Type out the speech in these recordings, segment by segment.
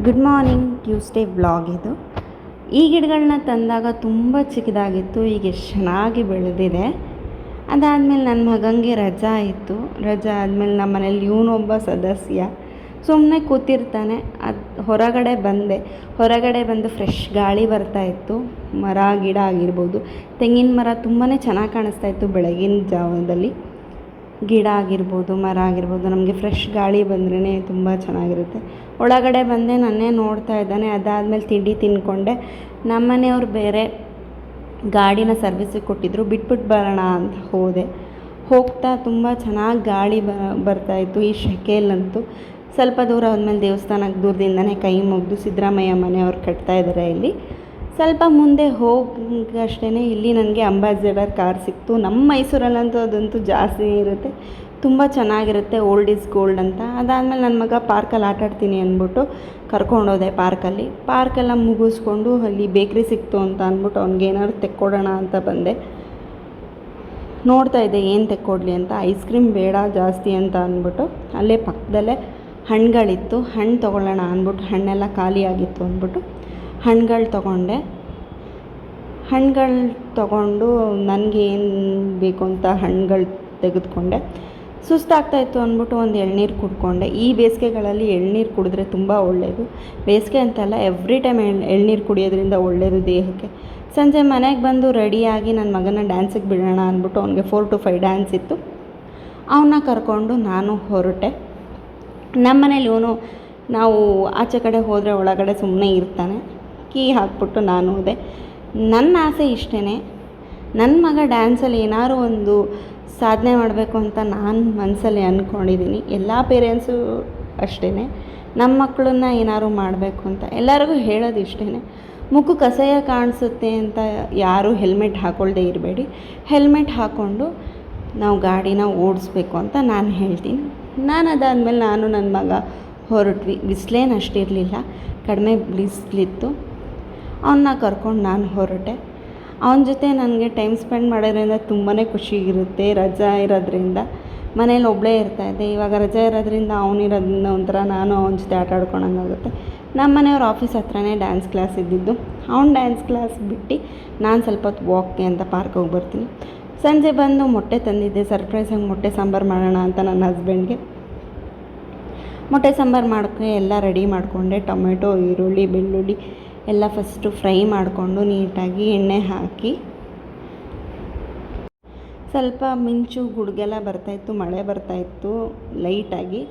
Good morning Tuesday vlog ಇದು. ಈ ಗಿಡಗಳನ್ನ ತಂದಾಗ ತುಂಬ ಚಿಕ್ಕದಾಗಿತ್ತು, ಈಗ ಎಷ್ಟು ಚೆನ್ನಾಗಿ ಬೆಳೆದಿದೆ. ಅದಾದಮೇಲೆ ನನ್ನ ಮಗನಿಗೆ ರಜಾ ಇತ್ತು. ರಜಾ ಆದಮೇಲೆ ನಮ್ಮ ಮನೇಲಿ ಇವನೊಬ್ಬ ಸದಸ್ಯ ಸುಮ್ಮನೆ ಕೂತಿರ್ತಾನೆ. ಹೊರಗಡೆ ಬಂದು ಫ್ರೆಶ್ ಗಾಳಿ ಬರ್ತಾಯಿತ್ತು. ಮರ ಗಿಡ ಆಗಿರ್ಬೋದು, ತೆಂಗಿನ ಮರ ತುಂಬಾ ಚೆನ್ನಾಗಿ ಕಾಣಿಸ್ತಾಯಿತ್ತು ಬೆಳಗಿನ ಜಾವದಲ್ಲಿ. ಗಿಡ ಆಗಿರ್ಬೋದು, ಮರ ಆಗಿರ್ಬೋದು, ನಮಗೆ ಫ್ರೆಶ್ ಗಾಳಿ ಬಂದ್ರೇ ತುಂಬ ಚೆನ್ನಾಗಿರುತ್ತೆ. ಒಳಗಡೆ ಬಂದೆ, ನನ್ನೇ ನೋಡ್ತಾ ಇದ್ದಾನೆ. ಅದಾದಮೇಲೆ ತಿಂಡಿ ತಿಂದ್ಕೊಂಡೆ. ನಮ್ಮ ಮನೆಯವ್ರು ಬೇರೆ ಗಾಡಿನ ಸರ್ವಿಸಿಗೆ ಕೊಟ್ಟಿದ್ದರು, ಬಿಟ್ಬಿಟ್ಟು ಬರೋಣ ಅಂತ ಹೋಗ್ತಾ ತುಂಬ ಚೆನ್ನಾಗಿ ಗಾಳಿ ಬರ್ತಾಯಿತ್ತು ಈ ಶೆಕೆಯಲ್ಲಂತೂ. ಸ್ವಲ್ಪ ದೂರ ಹೋದ್ಮೇಲೆ ದೇವಸ್ಥಾನಕ್ಕೆ ದೂರದಿಂದನೇ ಕೈ ಮುಗಿದು ಸಿದ್ದರಾಮಯ್ಯ ಮನೆಯವ್ರು ಕಟ್ತಾಯಿದ್ದಾರೆ ಇಲ್ಲಿ. ಸ್ವಲ್ಪ ಮುಂದೆ ಹೋಗಷ್ಟೇ ಇಲ್ಲಿ ನನಗೆ ಅಂಬಾಸಿಡರ್ ಕಾರ್ ಸಿಕ್ತು. ನಮ್ಮ ಮೈಸೂರಲ್ಲಂತೂ ಅದಂತೂ ಜಾಸ್ತಿ ಇರುತ್ತೆ, ತುಂಬ ಚೆನ್ನಾಗಿರುತ್ತೆ, ಓಲ್ಡ್ ಈಸ್ ಗೋಲ್ಡ್ ಅಂತ. ಅದಾದಮೇಲೆ ನನ್ನ ಮಗ ಪಾರ್ಕಲ್ಲಿ ಆಟಾಡ್ತೀನಿ ಅಂದ್ಬಿಟ್ಟು ಕರ್ಕೊಂಡೋದೆ. ಪಾರ್ಕೆಲ್ಲ ಮುಗಿಸ್ಕೊಂಡು ಅಲ್ಲಿ ಬೇಕ್ರಿ ಸಿಕ್ತು ಅಂತ ಅಂದ್ಬಿಟ್ಟು ಅವ್ನಿಗೇನಾದ್ರು ತೆಕ್ಕೊಡೋಣ ಅಂತ ಬಂದೆ. ನೋಡ್ತಾ ಇದ್ದೆ ಏನು ತೆಕ್ಕೊಡ್ಲಿ ಅಂತ. ಐಸ್ ಕ್ರೀಮ್ ಬೇಡ ಜಾಸ್ತಿ ಅಂತ ಅಂದ್ಬಿಟ್ಟು ಅಲ್ಲೇ ಪಕ್ಕದಲ್ಲೇ ಹಣ್ಣುಗಳಿತ್ತು, ಹಣ್ಣು ತೊಗೊಳ್ಳೋಣ ಅಂದ್ಬಿಟ್ಟು, ಹಣ್ಣೆಲ್ಲ ಖಾಲಿಯಾಗಿತ್ತು ಅಂದ್ಬಿಟ್ಟು ಹಣ್ಣುಗಳು ತೊಗೊಂಡು ನನಗೇನು ಬೇಕು ಅಂತ ಹಣ್ಣುಗಳು ತೆಗೆದುಕೊಂಡೆ. ಸುಸ್ತಾಗ್ತಾಯಿತ್ತು ಅಂದ್ಬಿಟ್ಟು ಒಂದು ಎಳ್ನೀರು ಕುಡ್ಕೊಂಡೆ. ಈ ಬೇಸಿಗೆಗಳಲ್ಲಿ ಎಳ್ನೀರು ಕುಡಿದ್ರೆ ತುಂಬ ಒಳ್ಳೆಯದು. ಬೇಸಿಗೆ ಅಂತಲ್ಲ, ಎವ್ರಿ ಟೈಮ್ ಎಳ್ನೀರು ಕುಡಿಯೋದ್ರಿಂದ ಒಳ್ಳೆಯದು ದೇಹಕ್ಕೆ. ಸಂಜೆ ಮನೆಗೆ ಬಂದು ರೆಡಿಯಾಗಿ ನನ್ನ ಮಗನ ಡ್ಯಾನ್ಸಿಗೆ ಬಿಡೋಣ ಅಂದ್ಬಿಟ್ಟು ಅವ್ನಿಗೆ 4 to 5 ಡ್ಯಾನ್ಸ್ ಇತ್ತು. ಅವನ್ನ ಕರ್ಕೊಂಡು ನಾನು ಹೊರಟೆ. ನಮ್ಮ ಮನೇಲಿ ನಾವು ಆಚೆ ಕಡೆ ಹೋದರೆ ಒಳಗಡೆ ಸುಮ್ಮನೆ ಇರ್ತಾನೆ. ಕೀ ಹಾಕ್ಬಿಟ್ಟು ನಾನು ಹೋದೆ. ನನ್ನ ಆಸೆ ಇಷ್ಟೇ, ನನ್ನ ಮಗ ಡ್ಯಾನ್ಸಲ್ಲಿ ಏನಾದ್ರು ಒಂದು ಸಾಧನೆ ಮಾಡಬೇಕು ಅಂತ ನಾನು ಮನಸ್ಸಲ್ಲಿ ಅಂದ್ಕೊಂಡಿದ್ದೀನಿ. ಎಲ್ಲ ಪೇರೆಂಟ್ಸು ಅಷ್ಟೇ, ನಮ್ಮ ಮಕ್ಕಳನ್ನ ಏನಾದ್ರು ಮಾಡಬೇಕು ಅಂತ ಎಲ್ಲರಿಗೂ ಹೇಳೋದು ಇಷ್ಟೇ. ಮುಖಕ್ಕೆ ಅಸಹ್ಯ ಕಾಣಿಸುತ್ತೆ ಅಂತ ಯಾರೂ ಹೆಲ್ಮೆಟ್ ಹಾಕ್ಕೊಳ್ದೇ ಇರಬೇಡಿ. ಹೆಲ್ಮೆಟ್ ಹಾಕ್ಕೊಂಡು ನಾವು ಗಾಡಿನ ಓಡಿಸ್ಬೇಕು ಅಂತ ನಾನು ಹೇಳ್ತೀನಿ. ಅದಾದಮೇಲೆ ನಾನು ನನ್ನ ಮಗ ಹೊರಟ್ವಿ. ಬಿಸಿಲೇನು ಅಷ್ಟಿರಲಿಲ್ಲ, ಕಡಿಮೆ ಬಿಸಿಲಿತ್ತು. ಅವನ್ನ ಕರ್ಕೊಂಡು ನಾನು ಹೊರಟೆ. ಅವನ ಜೊತೆ ನನಗೆ ಟೈಮ್ ಸ್ಪೆಂಡ್ ಮಾಡೋದ್ರಿಂದ ತುಂಬಾ ಖುಷಿ ಇರುತ್ತೆ. ರಜಾ ಇರೋದ್ರಿಂದ ಮನೇಲಿ ಒಬ್ಬಳೇ ಇರ್ತಾಯಿದ್ದೆ. ಇವಾಗ ರಜಾ ಇರೋದ್ರಿಂದ ಅವನಿರೋದ್ರಿಂದ ಒಂಥರ ನಾನು ಅವನ ಜೊತೆ ಆಟ ಆಡ್ಕೊಳಂಗಾಗುತ್ತೆ. ನಮ್ಮ ಮನೆಯವ್ರ ಆಫೀಸ್ ಹತ್ರನೇ ಡ್ಯಾನ್ಸ್ ಕ್ಲಾಸ್ ಇದ್ದಿದ್ದು. ಅವ್ನ ಡ್ಯಾನ್ಸ್ ಕ್ಲಾಸ್ ಬಿಟ್ಟು ನಾನು ಸ್ವಲ್ಪ ಹೊತ್ತು ವಾಕ್ಗೆ ಅಂತ ಪಾರ್ಕ್ ಹೋಗಿ ಬರ್ತೀನಿ. ಸಂಜೆ ಬಂದು ಮೊಟ್ಟೆ ತಂದಿದ್ದೆ, ಸರ್ಪ್ರೈಸಾಗಿ ಮೊಟ್ಟೆ ಸಾಂಬಾರು ಮಾಡೋಣ ಅಂತ ನನ್ನ ಹಸ್ಬೆಂಡ್ಗೆ. ಮೊಟ್ಟೆ ಸಾಂಬಾರು ಮಾಡೋಕ್ಕೆ ಎಲ್ಲ ರೆಡಿ ಮಾಡಿಕೊಂಡೆ. ಟೊಮೆಟೊ, ಈರುಳ್ಳಿ, ಬೆಳ್ಳುಳ್ಳಿ ಎಲ್ಲ ಫಸ್ಟು ಫ್ರೈ ಮಾಡಿಕೊಂಡು ನೀಟಾಗಿ ಎಣ್ಣೆ ಹಾಕಿ, ಸ್ವಲ್ಪ ಮಿಂಚು ಗುಡುಗೆಲ್ಲ ಬರ್ತಾಯಿತ್ತು, ಮಳೆ ಬರ್ತಾಯಿತ್ತು ಲೈಟಾಗಿ.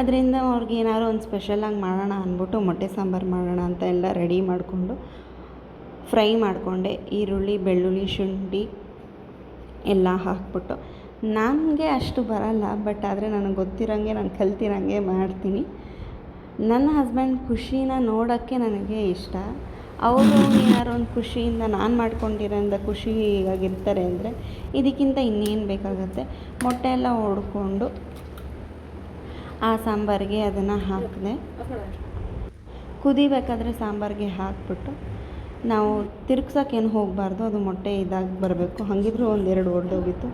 ಅದರಿಂದ ಅವ್ರಿಗೆ ಏನಾದ್ರು ಒಂದು ಸ್ಪೆಷಲಾಗಿ ಮಾಡೋಣ ಅಂದ್ಬಿಟ್ಟು ಮೊಟ್ಟೆ ಸಾಂಬಾರು ಮಾಡೋಣ ಅಂತ ಎಲ್ಲ ರೆಡಿ ಮಾಡಿಕೊಂಡು ಫ್ರೈ ಮಾಡಿಕೊಂಡೆ. ಈರುಳ್ಳಿ, ಬೆಳ್ಳುಳ್ಳಿ, ಶುಂಠಿ ಎಲ್ಲ ಹಾಕ್ಬಿಟ್ಟು. ನನಗೆ ಅಷ್ಟು ಬರಲ್ಲ, ಬಟ್ ಆದರೆ ನನಗೆ ಗೊತ್ತಿರೋಂಗೆ, ನಾನು ಕಲ್ತಿರೋಂಗೆ ಮಾಡ್ತೀನಿ. ನನ್ನ ಹಸ್ಬೆಂಡ್ ಖುಷಿನ ನೋಡೋಕ್ಕೆ ನನಗೆ ಇಷ್ಟ. ಅವರು ಏನಾದ್ರು ಒಂದು ಖುಷಿಯಿಂದ ನಾನು ಮಾಡ್ಕೊಂಡಿರೋಂಥ ಖುಷಿಯಾಗಿರ್ತಾರೆ ಅಂದರೆ ಇದಕ್ಕಿಂತ ಇನ್ನೇನು ಬೇಕಾಗುತ್ತೆ. ಮೊಟ್ಟೆ ಎಲ್ಲ ಹೊಡ್ಕೊಂಡು ಆ ಸಾಂಬಾರಿಗೆ ಅದನ್ನು ಹಾಕಿದೆ. ಕುದಿಬೇಕಾದ್ರೆ ಸಾಂಬಾರಿಗೆ ಹಾಕ್ಬಿಟ್ಟು ನಾವು ತಿರುಗ್ಸೋಕ್ಕೇನು ಹೋಗಬಾರ್ದು, ಅದು ಮೊಟ್ಟೆ ಇದಾಗಿ ಬರಬೇಕು. ಹಾಗಿದ್ರೂ 1-2 ಒಡೆದೋಗಿತ್ತು.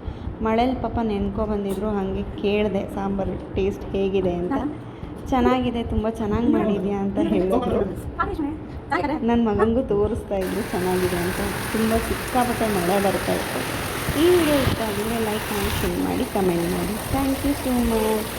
ಮಳೇಲಿ ಪಾಪ ಬಂದಿದ್ರು, ಹಾಗೆ ಕೇಳಿದೆ ಸಾಂಬಾರು ಟೇಸ್ಟ್ ಹೇಗಿದೆ ಅಂತ. ಚೆನ್ನಾಗಿದೆ, ತುಂಬ ಚೆನ್ನಾಗಿ ಮಾಡಿದ್ಯಾ ಅಂತ ಹೇಳಿದ್ರು. ನನ್ನ ಮಗನಿಗೂ ತೋರಿಸ್ತಾಯಿದ್ರು ಚೆನ್ನಾಗಿದೆ ಅಂತ. ತುಂಬ ಸಿಕ್ಕಾಪಟ್ಟೆ ಮಳೆ ಬರ್ತಾಯಿತ್ತು. ಈ ವಿಡಿಯೋ ಇಷ್ಟ ಆಗಿದ್ರೆ ಲೈಕ್ ಮಾಡಿ, ಶೇರ್ ಮಾಡಿ, ಕಮೆಂಟ್ ಮಾಡಿ. Thank you so much.